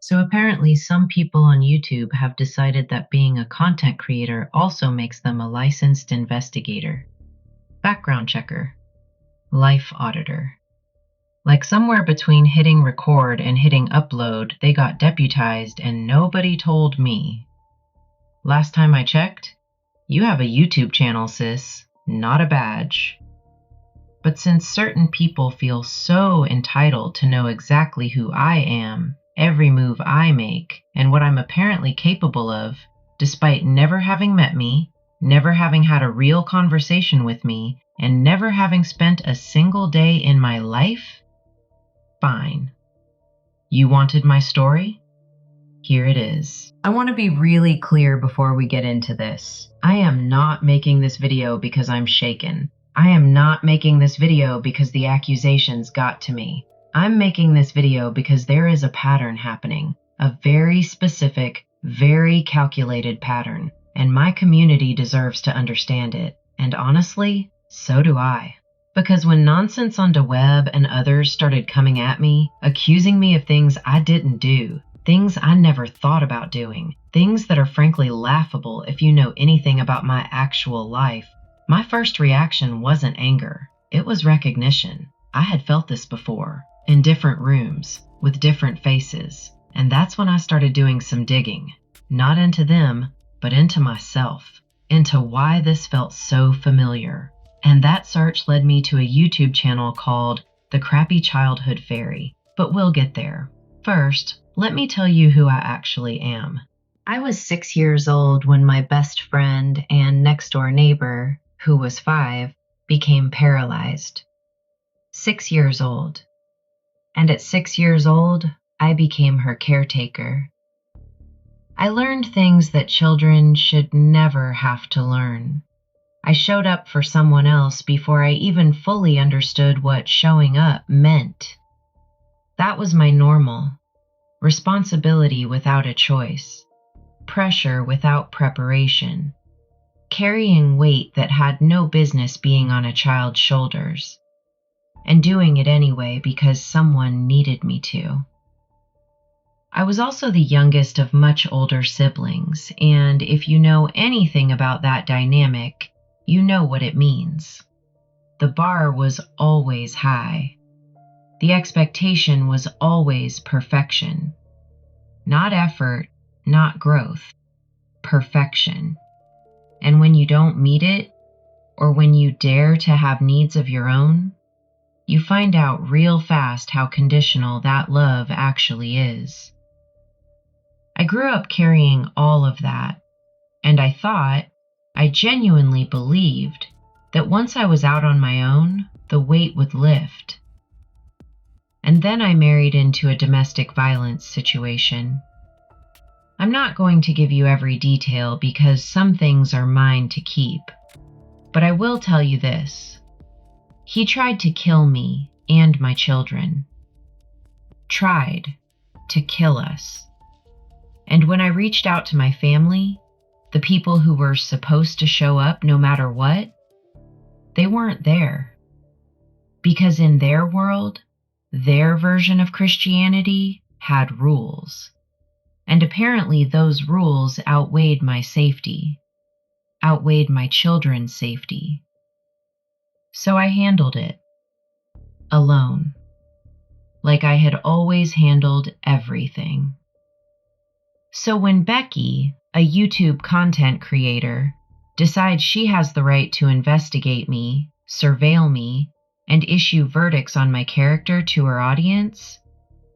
So apparently, some people on YouTube have decided that being a content creator also makes them a licensed investigator, background checker, life auditor. Like somewhere between hitting record and hitting upload, they got deputized and nobody told me. Last time I checked, you have a YouTube channel, sis, not a badge. But since certain people feel so entitled to know exactly who I am, every move I make, and what I'm apparently capable of, despite never having met me, never having had a real conversation with me, and never having spent a single day in my life? Fine. You wanted my story? Here it is. I want to be really clear before we get into this. I am not making this video because I'm shaken. I am not making this video because the accusations got to me. I'm making this video because there is a pattern happening, a very specific, very calculated pattern, and my community deserves to understand it. And honestly, so do I. Because when Nonsense on the Web and others started coming at me, accusing me of things I didn't do, things I never thought about doing, things that are frankly laughable if you know anything about my actual life, my first reaction wasn't anger. It was recognition. I had felt this before, in different rooms, with different faces. And that's when I started doing some digging, not into them, but into myself, into why this felt so familiar. And that search led me to a YouTube channel called The Crappy Childhood Fairy. But we'll get there. First, let me tell you who I actually am. I was 6 years old when my best friend and next-door neighbor, who was 5, became paralyzed. 6 years old. And at 6 years old, I became her caretaker. I learned things that children should never have to learn. I showed up for someone else before I even fully understood what showing up meant. That was my normal. Responsibility without a choice. Pressure without preparation. Carrying weight that had no business being on a child's shoulders. And doing it anyway because someone needed me to. I was also the youngest of much older siblings, and if you know anything about that dynamic, you know what it means. The bar was always high. The expectation was always perfection. Not effort, not growth. Perfection. And when you don't meet it, or when you dare to have needs of your own, you find out real fast how conditional that love actually is. I grew up carrying all of that, and I genuinely believed that once I was out on my own, the weight would lift. And then I married into a domestic violence situation. I'm not going to give you every detail because some things are mine to keep, but I will tell you this. He tried to kill me and my children. Tried to kill us. And when I reached out to my family, the people who were supposed to show up no matter what, they weren't there. Because in their world, their version of Christianity had rules. And apparently those rules outweighed my safety, outweighed my children's safety. So I handled it, alone, like I had always handled everything. So when Becky, a YouTube content creator, decides she has the right to investigate me, surveil me, and issue verdicts on my character to her audience,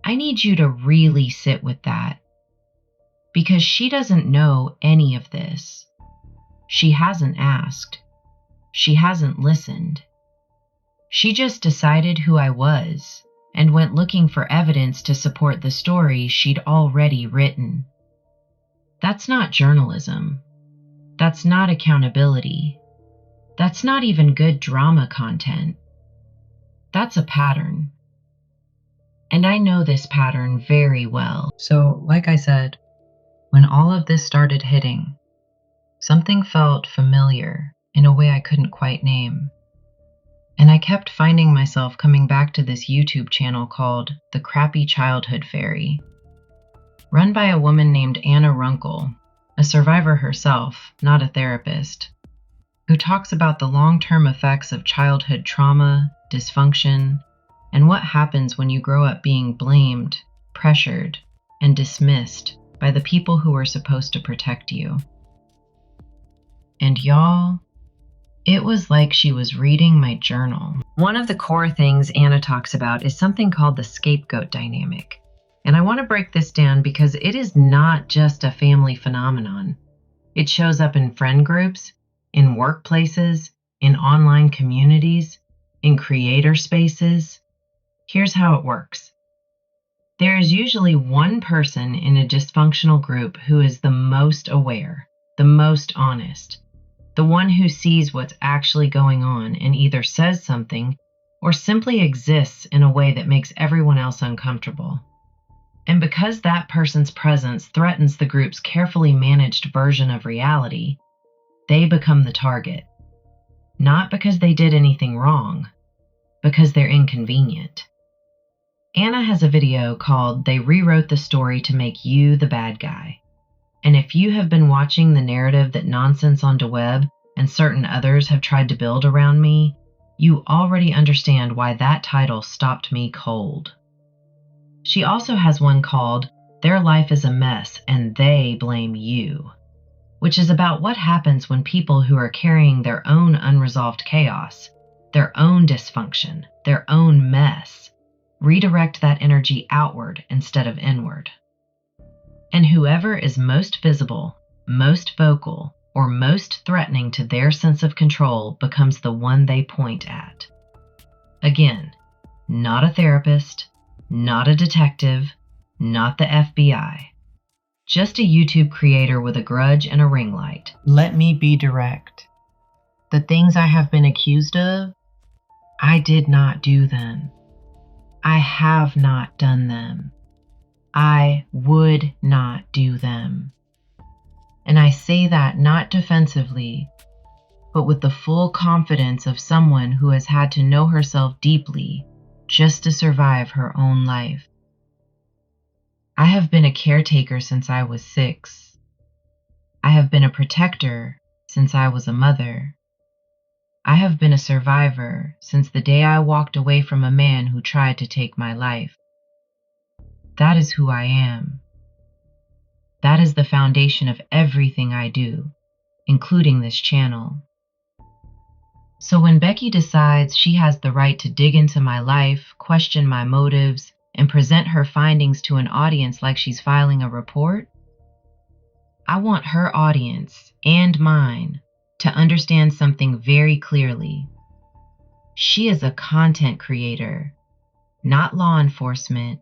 I need you to really sit with that. Because she doesn't know any of this. She hasn't asked. She hasn't listened. She just decided who I was and went looking for evidence to support the story she'd already written. That's not journalism. That's not accountability. That's not even good drama content. That's a pattern. And I know this pattern very well. So, like I said, when all of this started hitting, something felt familiar in a way I couldn't quite name. And I kept finding myself coming back to this YouTube channel called The Crappy Childhood Fairy. run by a woman named Anna Runkle, a survivor herself, not a therapist, who talks about the long-term effects of childhood trauma, dysfunction, and what happens when you grow up being blamed, pressured, and dismissed by the people who are supposed to protect you. And y'all, it was like she was reading my journal. One of the core things Anna talks about is something called the scapegoat dynamic. And I want to break this down because it is not just a family phenomenon. It shows up in friend groups, in workplaces, in online communities, in creator spaces. Here's how it works. There is usually one person in a dysfunctional group who is the most aware, the most honest, the one who sees what's actually going on and either says something or simply exists in a way that makes everyone else uncomfortable. And because that person's presence threatens the group's carefully managed version of reality, they become the target. Not because they did anything wrong, because they're inconvenient. Anna has a video called "They Rewrote the Story to Make You the Bad Guy." And if you have been watching the narrative that Nonsense on the Web and certain others have tried to build around me, you already understand why that title stopped me cold. She also has one called "Their Life is a Mess and They Blame You," which is about what happens when people who are carrying their own unresolved chaos, their own dysfunction, their own mess, redirect that energy outward instead of inward. And whoever is most visible, most vocal, or most threatening to their sense of control becomes the one they point at. Again, not a therapist, not a detective, not the FBI. Just a YouTube creator with a grudge and a ring light. Let me be direct. The things I have been accused of, I did not do them. I have not done them. I would not do them. And I say that not defensively, but with the full confidence of someone who has had to know herself deeply just to survive her own life. I have been a caretaker since I was 6. I have been a protector since I was a mother. I have been a survivor since the day I walked away from a man who tried to take my life. That is who I am. That is the foundation of everything I do, including this channel. So when Becky decides she has the right to dig into my life, question my motives, and present her findings to an audience like she's filing a report, I want her audience and mine to understand something very clearly. She is a content creator, not law enforcement,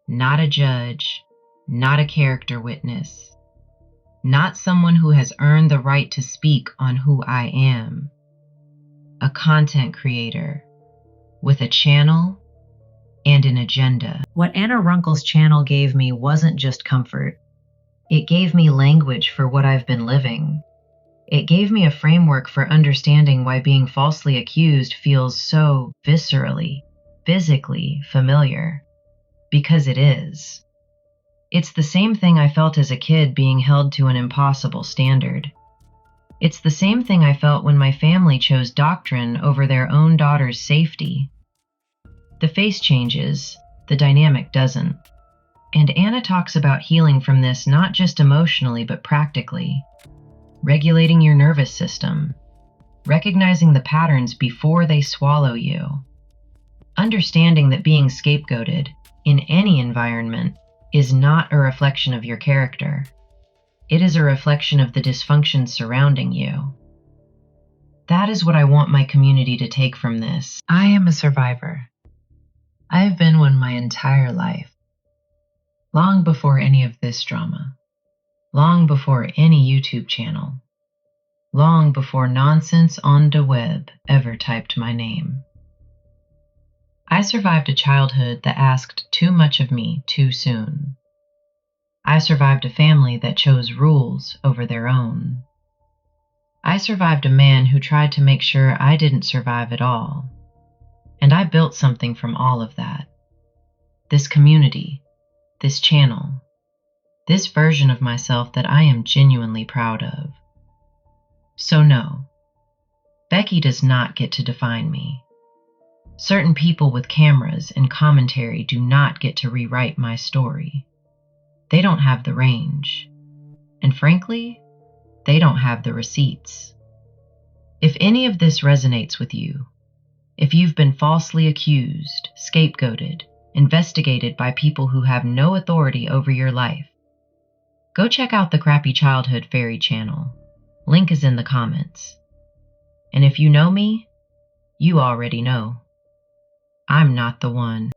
not a judge, not a character witness, not someone who has earned the right to speak on who I am. A content creator with a channel and an agenda. What Anna Runkle's channel gave me wasn't just comfort. It gave me language for what I've been living. It gave me a framework for understanding why being falsely accused feels so viscerally, physically familiar. Because it is. It's the same thing I felt as a kid being held to an impossible standard. It's the same thing I felt when my family chose doctrine over their own daughter's safety. The face changes, the dynamic doesn't. And Anna talks about healing from this not just emotionally but practically. Regulating your nervous system. Recognizing the patterns before they swallow you. Understanding that being scapegoated, in any environment, is not a reflection of your character. It is a reflection of the dysfunction surrounding you. That is what I want my community to take from this. I am a survivor. I have been one my entire life. Long before any of this drama. Long before any YouTube channel. Long before Nonsense on the Web ever typed my name. I survived a childhood that asked too much of me too soon. I survived a family that chose rules over their own. I survived a man who tried to make sure I didn't survive at all. And I built something from all of that. This community, this channel, This version of myself that I am genuinely proud of. So no, Becky does not get to define me. Certain people with cameras and commentary do not get to rewrite my story. They don't have the range. And frankly, they don't have the receipts. If any of this resonates with you, if you've been falsely accused, scapegoated, investigated by people who have no authority over your life, go check out the Crappy Childhood Fairy channel. Link is in the comments. And if you know me, you already know. I'm not the one.